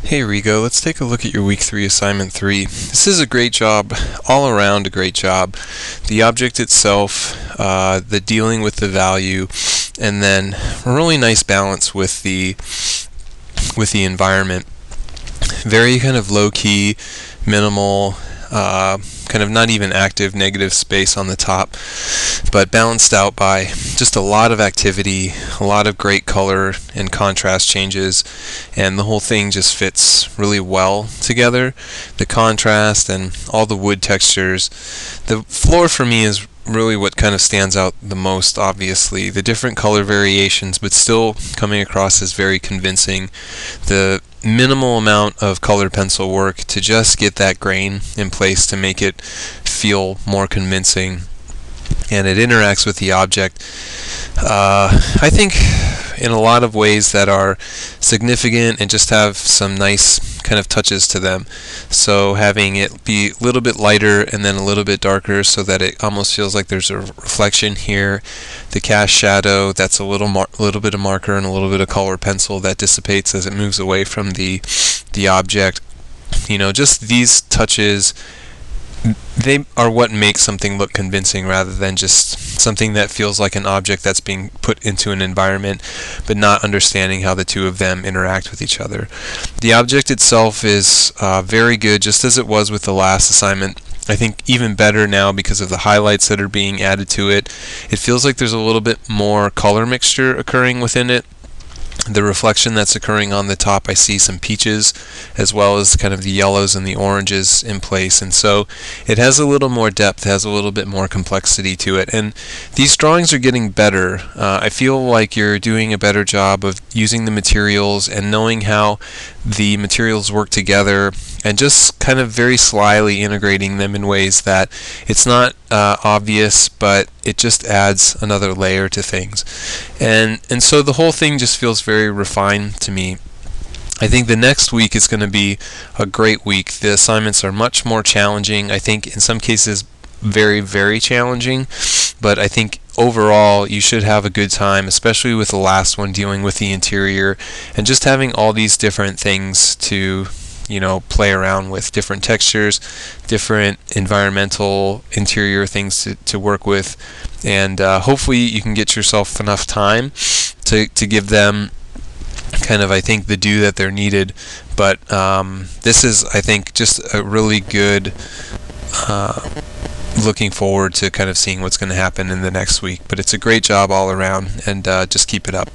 Hey Rigo, let's take a look at your week 3 assignment 3. This is a great job, all around a great job. The object itself, the dealing with the value, and then a really nice balance with the environment. Very kind of low-key, minimal, kind of not even active negative space on the top, but balanced out by just a lot of activity, a lot of great color and contrast changes, and the whole thing just fits really well together. The contrast and all the wood textures. The floor for me is really what kind of stands out the most, obviously. The different color variations, but still coming across as very convincing. The minimal amount of colored pencil work to just get that grain in place to make it feel more convincing, and it interacts with the object I think in a lot of ways that are significant and just have some nice kind of touches to them. So having it be a little bit lighter and then a little bit darker so that it almost feels like there's a reflection here. The cast shadow, that's a little bit of marker and a little bit of color pencil that dissipates as it moves away from the object. You know, just these touches, they are what makes something look convincing rather than just something that feels like an object that's being put into an environment but not understanding how the two of them interact with each other. The object itself is very good, just as it was with the last assignment. I think even better now because of the highlights that are being added to it. It feels like there's a little bit more color mixture occurring within it. The reflection that's occurring on the top, I see some peaches as well as kind of the yellows and the oranges in place, and so it has a little more depth, has a little bit more complexity to it, and these drawings are getting better. I feel like you're doing a better job of using the materials and knowing how the materials work together and just kind of very slyly integrating them in ways that it's not obvious, but it just adds another layer to things. And so the whole thing just feels very refined to me. I think the next week is going to be a great week. The assignments are much more challenging. I think in some cases very, very challenging, but I think overall you should have a good time, especially with the last one dealing with the interior and just having all these different things to play around with, different textures, different environmental interior things to work with, and hopefully you can get yourself enough time to give them kind of, I think, the due that they're needed. But this is, I think, just a really good looking forward to kind of seeing what's going to happen in the next week. But it's a great job all around, and just keep it up.